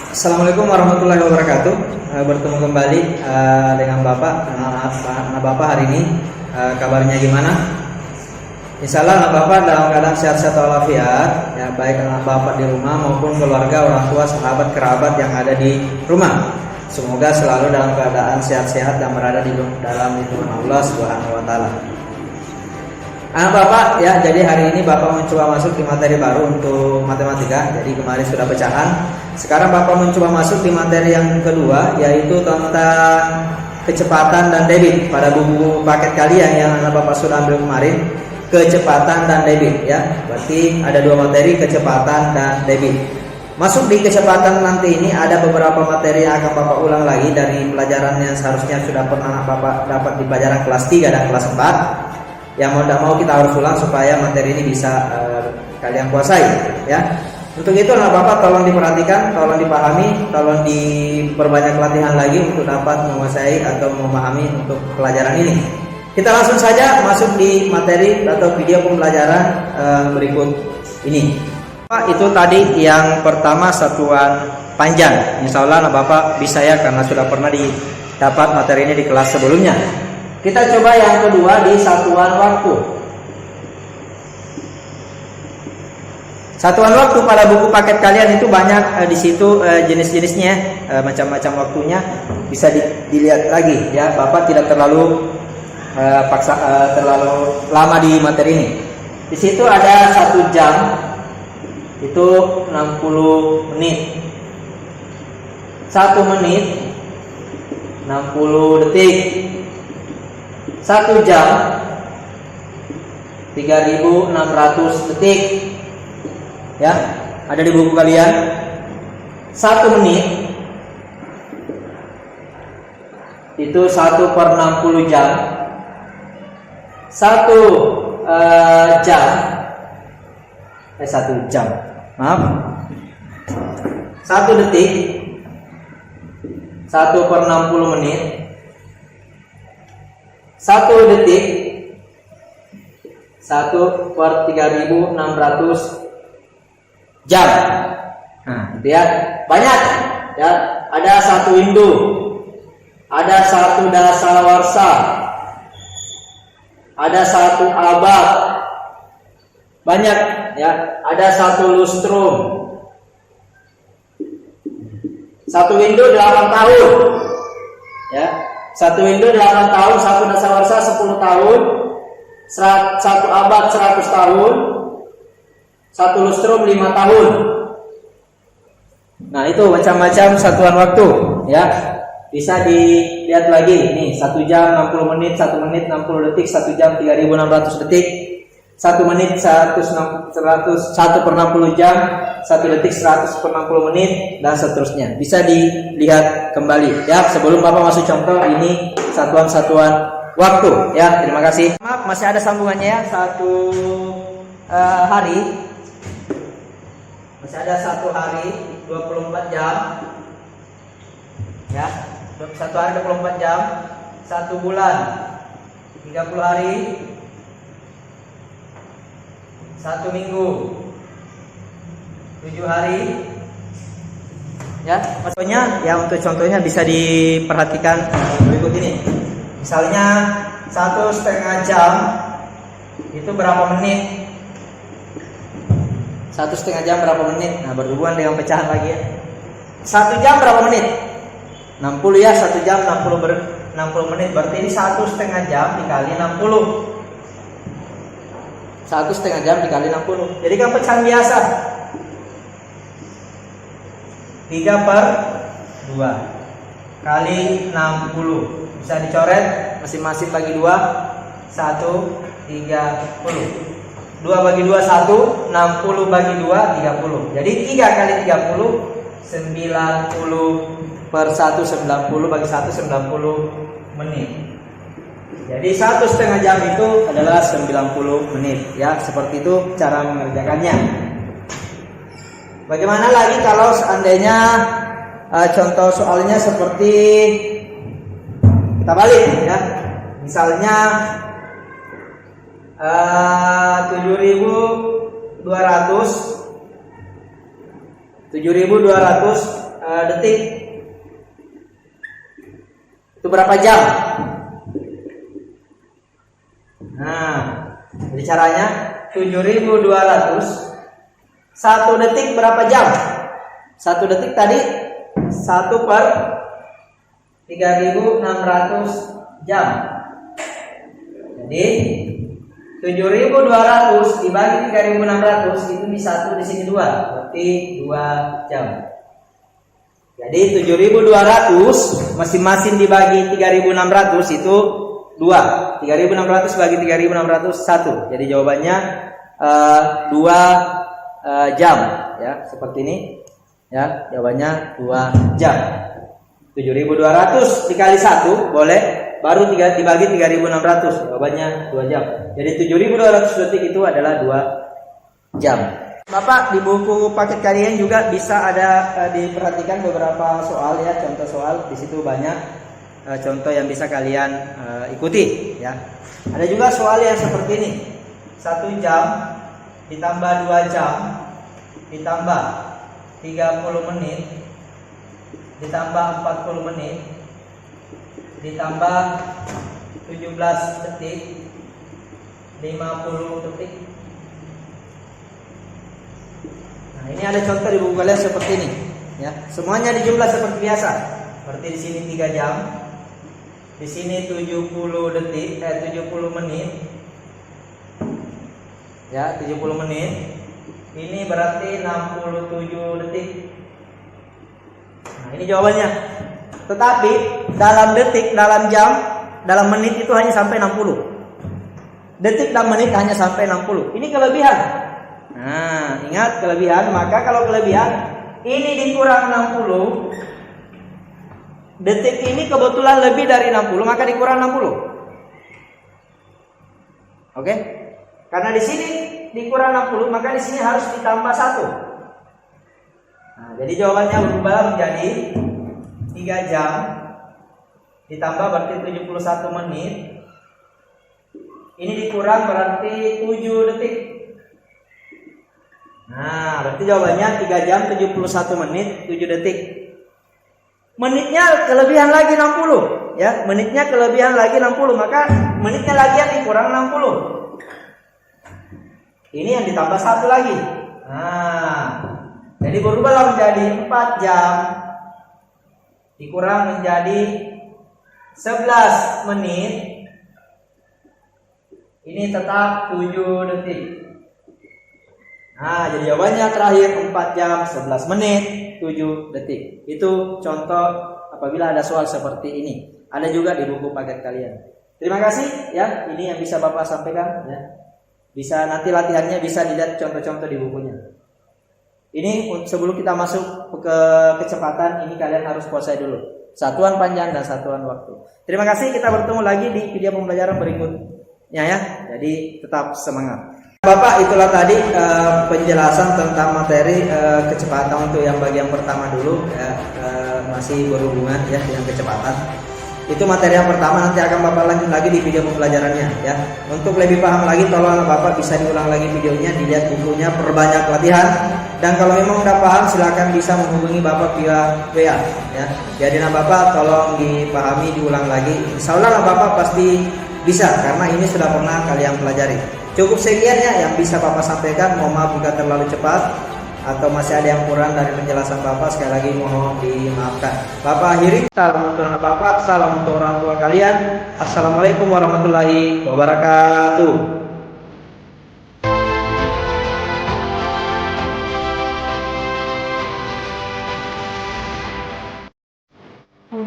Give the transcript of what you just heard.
Assalamualaikum warahmatullahi wabarakatuh. Bertemu kembali dengan Bapak. Anak Bapak hari ini kabarnya gimana? Insyaallah anak Bapak dalam keadaan sehat-sehat walafiat, ya, baik anak Bapak di rumah maupun keluarga, orang tua, sahabat, kerabat yang ada di rumah. Semoga selalu dalam keadaan sehat-sehat dan berada di dalam lindungan Allah Subhanahu wa taala. Anak Bapak, ya, jadi hari ini Bapak mencoba masuk di materi baru untuk matematika. Jadi kemarin sudah pecahan. Sekarang Bapak mencoba masuk di materi yang kedua, yaitu tentang kecepatan dan debit. Pada buku paket kalian yang anak Bapak sudah ambil kemarin, kecepatan dan debit, ya. Berarti ada dua materi, kecepatan dan debit. Masuk di kecepatan nanti ini ada beberapa materi yang akan Bapak ulang lagi dari pelajaran yang seharusnya sudah pernah Bapak dapat di pelajaran kelas 3 dan kelas 4. Yang mau tidak mau kita harus ulang supaya materi ini bisa kalian kuasai, ya. Untuk itu anak Bapak tolong diperhatikan, tolong dipahami, tolong diperbanyak latihan lagi untuk dapat menguasai atau memahami untuk pelajaran ini. Kita langsung saja masuk di materi atau video pembelajaran berikut ini. Pak, itu tadi yang pertama satuan panjang. Insya Allah anak Bapak bisa, ya, karena sudah pernah didapat materi ini di kelas sebelumnya. Kita coba yang kedua di satuan waktu. Satuan waktu pada buku paket kalian itu banyak di situ jenis-jenisnya, macam-macam waktunya bisa dilihat lagi, ya. Bapak tidak terlalu terlalu lama di materi ini. Di situ ada 1 jam itu 60 menit. 1 menit 60 detik. 1 jam 3.600 detik, ya, ada di buku kalian. 1 menit itu 1/60 jam. 1 jam, maaf, 1 detik 1/60 menit. 1 detik 1/3600 jam. Nah, itu ya, banyak, ya. Ada 1 Hindu, ada 1 dasawarsa, ada 1 abad, banyak, ya. Ada 1 lustrum. 1 Hindu 8 tahun, ya. 1 Hindu 8 tahun, 1 dasawarsa 10 tahun, 1 abad 100 tahun, 1 lustrum 5 tahun. Nah, itu macam-macam satuan waktu, ya. Bisa dilihat lagi. Nih, 1 jam 60 menit, 1 menit 60 detik, 1 jam 3.600 detik, 1 menit 1/60 jam, 1 detik 100/60 menit, dan seterusnya. Bisa dilihat kembali, ya. Sebelum Bapak masuk contoh, ini satuan-satuan waktu, ya. Terima kasih. Maaf, masih ada sambungannya, ya. 1 hari masih ada 1 hari 24 jam, ya. 1 hari 24 jam. 1 bulan 30 hari. 1 minggu 7 hari, ya. Maksudnya, ya, untuk contohnya bisa diperhatikan berikut ini. Misalnya 1,5 jam itu berapa menit? 1,5 jam berapa menit? Nah, berhubungan dengan pecahan lagi, ya. 1 jam berapa menit? 60, ya. 1 jam 60 menit. Berarti ini 1,5 jam dikali 60. 1,5 jam dikali 60. Jadi kan pecahan biasa. 3/2 kali 60. Bisa dicoret, masing-masing bagi 2. 1, 30. 2 bagi 2 1, 60 bagi 2 30. Jadi 3 kali 30 90 per 1 90 bagi 1 90 menit. Jadi 1,5 jam itu adalah 90 menit, ya. Seperti itu cara mengerjakannya. Bagaimana lagi kalau seandainya contoh soalnya seperti kita balik, ya. Misalnya 7.200 detik. Itu berapa jam? Nah, jadi caranya 7.200. 1 detik berapa jam? 1 detik tadi 1 per 3.600 jam. Jadi 7.200 dibagi 3.600 itu di 1 di sini 2, berarti 2 jam. Jadi 7.200 masing-masing dibagi 3.600 itu 2. 3.600 bagi 3.600 1. Jadi jawabannya 2 jam ya, seperti ini. Ya, jawabannya 2 jam. 7.200 dikali 1 boleh, baru dibagi 3.600, jawabannya 2 jam. Jadi 7.200 detik itu adalah 2 jam. Bapak, di buku paket kalian juga bisa ada diperhatikan beberapa soal ya, contoh soal. Di situ banyak contoh yang bisa kalian ikuti ya. Ada juga soal yang seperti ini. 1 jam ditambah 2 jam ditambah 30 menit ditambah 40 menit ditambah 17 detik 50 detik. Nah, ini ada contoh di buku kalian seperti ini ya. Semuanya dijumlah seperti biasa. Seperti di sini 3 jam. Di sini 70 detik 70 menit. Ya, 70 menit. Ini berarti 67 detik. Nah, ini jawabannya. Tetapi dalam detik, dalam jam, dalam menit itu hanya sampai 60. Detik dan menit hanya sampai 60. Ini kelebihan. Nah, ingat kelebihan. Maka kalau kelebihan ini dikurang 60, detik ini kebetulan lebih dari 60, maka dikurang 60. Oke? Karena di sini dikurang 60, maka di sini harus ditambah 1. Nah, jadi jawabannya berubah menjadi 3 jam ditambah berarti 71 menit. Ini dikurang berarti 7 detik. Nah, berarti jawabannya 3 jam 71 menit 7 detik. Menitnya kelebihan lagi 60 ya, menitnya kelebihan lagi 60, maka menitnya lagi yang dikurang 60. Ini yang ditambah 1 lagi. Nah, jadi berubahlah menjadi 4 jam dikurang menjadi 11 menit. Ini tetap 7 detik. Nah, jadi jawabannya terakhir 4 jam 11 menit 7 detik. Itu contoh apabila ada soal seperti ini. Ada juga di buku paket kalian. Terima kasih ya, ini yang bisa Bapak sampaikan ya. Bisa nanti latihannya bisa dilihat contoh-contoh di bukunya. Ini sebelum kita masuk ke kecepatan, ini kalian harus kuasai dulu satuan panjang dan satuan waktu. Terima kasih, kita bertemu lagi di video pembelajaran berikutnya ya. Jadi tetap semangat. Bapak, itulah tadi penjelasan tentang materi kecepatan untuk yang bagian pertama dulu ya, masih berhubungan ya dengan kecepatan. Itu materi yang pertama, nanti akan Bapak lanjut lagi di video pembelajarannya ya. Untuk lebih paham lagi, tolong Bapak bisa diulang lagi videonya, dilihat bukunya, perbanyak latihan. Dan kalau memang udah paham, silakan bisa menghubungi Bapak via WA ya. Jadi Bapak tolong dipahami, diulang lagi. Insya Allah Bapak pasti bisa, karena ini sudah pernah kalian pelajari. Cukup sekian ya yang bisa Bapak sampaikan. Mohon maaf jika terlalu cepat atau masih ada yang kurang dari penjelasan Bapak. Sekali lagi mohon dimaafkan. Bapak akhiri, salam untuk anak Bapak, salam untuk orang tua kalian. Assalamualaikum warahmatullahi wabarakatuh. Oh,